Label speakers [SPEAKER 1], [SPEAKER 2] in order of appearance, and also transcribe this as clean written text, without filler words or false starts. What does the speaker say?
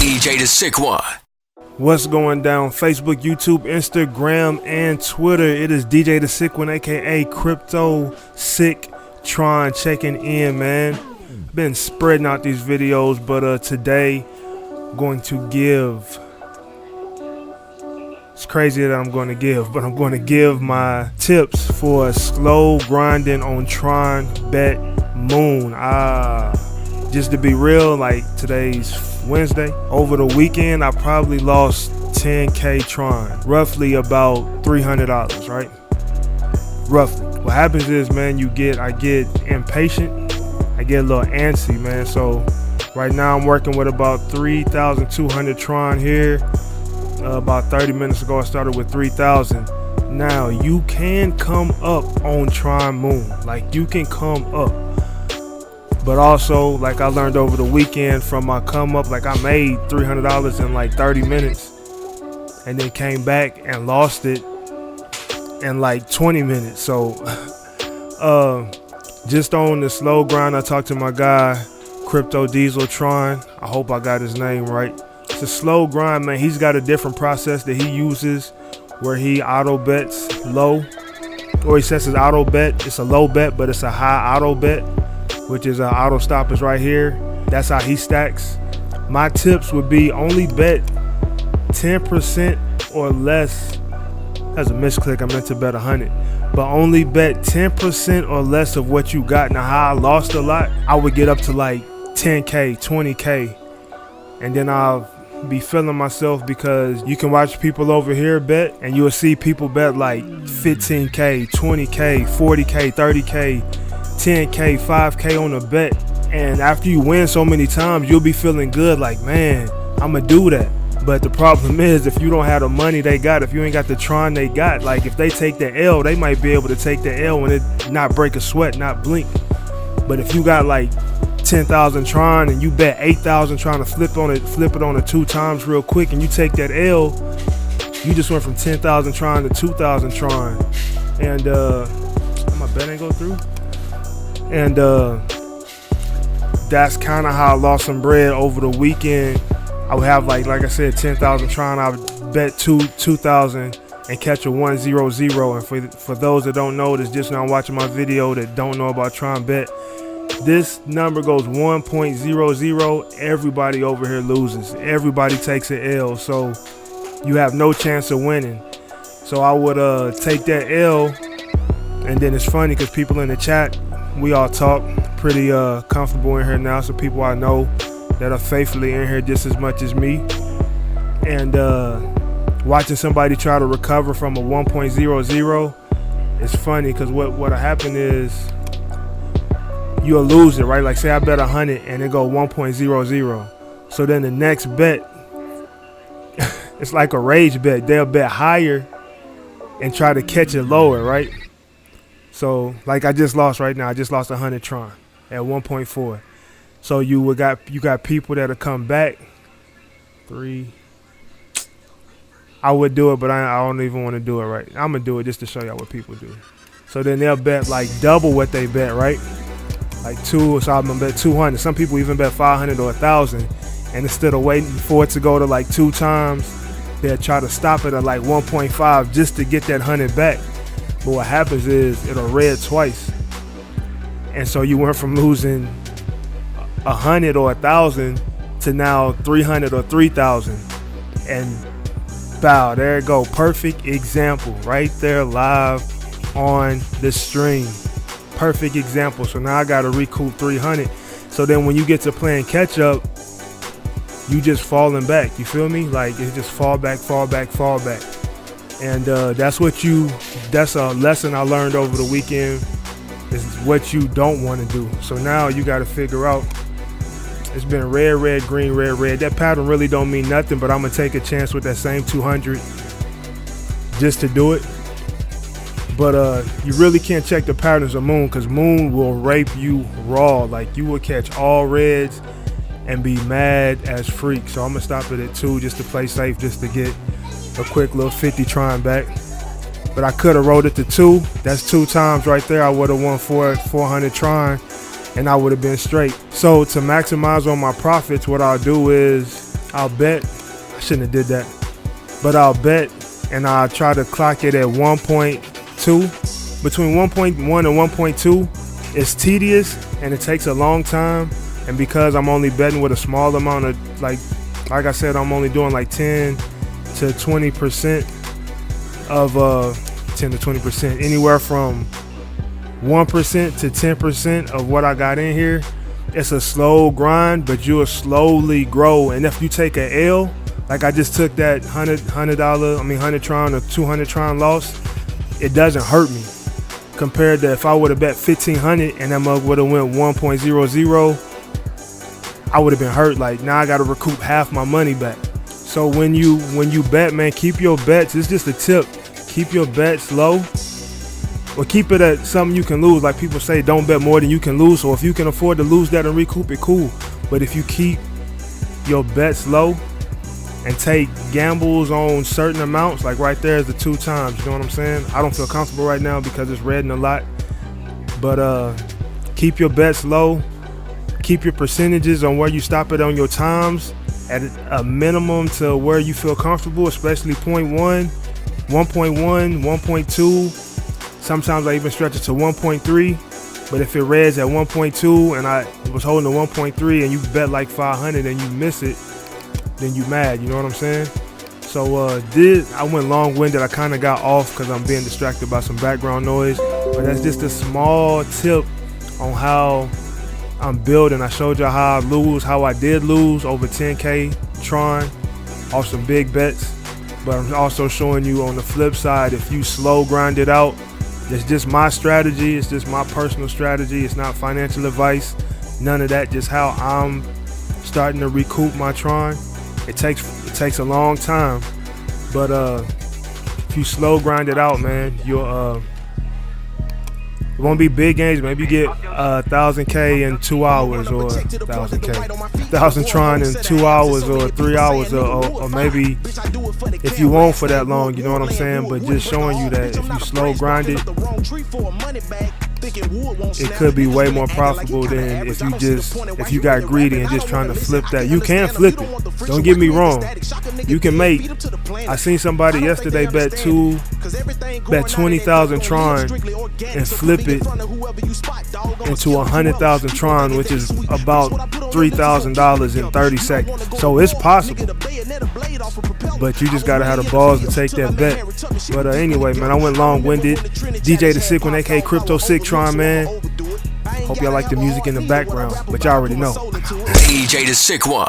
[SPEAKER 1] DJ the Sick One.
[SPEAKER 2] What's going down? Facebook, YouTube, Instagram, and Twitter. It is DJ the Sick One, aka Crypto Sick Tron, checking in, man. Been spreading out these videos, but today I'm going to give. It's crazy that I'm going to give, but I'm going to give my tips for slow grinding on TRONBET Moon. Just to be real, like today's Wednesday. Over the weekend, I probably lost 10K Tron, roughly about $300, right? Roughly. What happens is, man, I get impatient. I get a little antsy, man. So right now I'm working with about 3,200 Tron here. About 30 minutes ago, I started with 3,000. Now you can come up on Tron Moon, like you can come up. But also, like I learned over the weekend from my come up, like I made $300 in like 30 minutes and then came back and lost it in like 20 minutes. So just on the slow grind, I talked to my guy, Crypto Diesel Tron. I hope I got his name right. It's a slow grind, man. He's got a different process that he uses where he auto bets low, or he sets his auto bet. It's a low bet, but it's a high auto bet, which is auto stop is right here. That's how he stacks. My tips would be only bet 10% or less. That's a misclick. I meant to bet 100, but only bet 10% or less of what you got. Now, how I lost a lot, I would get up to like 10K, 20K, and then I'll be feeling myself because you can watch people over here bet and you'll see people bet like 15K, 20K, 40K, 30K, 10K, 5K on a bet. And after you win so many times, you'll be feeling good like, man, I'ma do that. But the problem is, if you don't have the money they got, if you ain't got the Tron they got, like if they take the L, they might be able to take the L and it not break a sweat, not blink. But if you got like 10,000 Tron and you bet 8,000 trying to flip it on it 2 times real quick, and you take that L, you just went from 10,000 Tron to 2,000 Tron. And my bet ain't go through. And that's kind of how I lost some bread over the weekend. I would have like I said, 10,000 Tron. I would bet 2,000 and catch a 100. And for those that don't know, that's just now watching my video that don't know about TRONBET, this number goes 1.00. Everybody over here loses. Everybody takes an L, so you have no chance of winning. So I would take that L, and then it's funny because people in the chat, we all talk pretty comfortable in here now. So people I know that are faithfully in here just as much as me, and watching somebody try to recover from a 1.00, it's funny because what happened is you'll lose it, right? Like say I bet 100 and it go 1.00. So then the next bet, it's like a rage bet. They'll bet higher and try to catch it lower, right? So like I just lost right now. I just lost 100 Tron at 1.4. So you got people that'll come back. 3. I would do it, but I don't even want to do it right. I'm gonna do it just to show y'all what people do. So then they'll bet like double what they bet, right? Like 2, so I'm gonna bet 200. Some people even bet 500 or 1,000, and instead of waiting for it to go to like 2 times, they'll try to stop it at like 1.5 just to get that 100 back. But what happens is it'll red twice, and so you went from losing 100 or 1,000 to now 300 or 3,000, and bow, there it go. Perfect example right there live on the stream. Perfect example. So now I got to recoup 300. So then when you get to playing catch up, you just falling back. You feel me? Like it's just fall back. And that's a lesson I learned over the weekend, is what you don't want to do. So now you got to figure out, it's been red, green, red. That pattern really don't mean nothing, but I'm going to take a chance with that same 200 just to do it. But you really can't check the patterns of Moon, because Moon will rape you raw. Like you will catch all reds and be mad as freak. So I'm going to stop it at 2 just to play safe, just to get a quick little 50 Tron back. But I could have rolled it to 2. That's 2 times right there. I would have won 400 Tron, and I would have been straight. So to maximize on my profits, what I'll do is I'll bet. I shouldn't have did that. But I'll bet and I'll try to clock it at 1.2. Between 1.1 and 1.2, it's tedious and it takes a long time. And because I'm only betting with a small amount of, like I said, I'm only doing like 10 to 20% of 10 to 20%, anywhere from 1% to 10% of what I got in here. It's a slow grind, but you'll slowly grow. And if you take an L, like I just took that $100 Tron or 200 Tron loss, it doesn't hurt me compared to if I would have bet 1,500 and that mug would have went 1.00. I would have been hurt. Like, now I got to recoup half my money back. So when you bet, man, keep your bets. It's just a tip. Keep your bets low, or keep it at something you can lose. Like people say, don't bet more than you can lose. So if you can afford to lose that and recoup it, cool. But if you keep your bets low and take gambles on certain amounts, like right there is the 2 times. You know what I'm saying? I don't feel comfortable right now because it's redding a lot. But keep your bets low. Keep your percentages on where you stop it on your times at a minimum to where you feel comfortable, especially 0.1, 1.1, 1.2. Sometimes I even stretch it to 1.3. But if it reds at 1.2 and I was holding the 1.3 and you bet like 500 and you miss it, then you mad. You know what I'm saying? So I went long-winded. I kind of got off because I'm being distracted by some background noise. But that's just a small tip on how I'm building. I showed y'all how I did lose over 10K Tron off some big bets. But I'm also showing you on the flip side, if you slow grind it out, it's just my strategy. It's just my personal strategy. It's not financial advice. None of that. Just how I'm starting to recoup my Tron. It takes a long time. But if you slow grind it out, man, you'll it won't be big gains. Maybe you get 1,000K in 2 hours, or 1,000 Tron in 2 hours or 3 hours, or maybe if you won't for that long. You know what I'm saying? But just showing you that if you slow grind it, it could be way more profitable than if you got greedy and just trying to flip that. You can flip it. Don't get me wrong. You can make. I seen somebody yesterday bet 20,000 Tron and flip it into 100,000 Tron, which is about $3,000 in 30 seconds. So it's possible. But you just gotta have the balls to take that bet. But anyway, man, I went long-winded. DJ the Sick One, aka Crypto Sick Tron, man. Hope y'all like the music in the background, but y'all already know.
[SPEAKER 1] DJ the Sick One.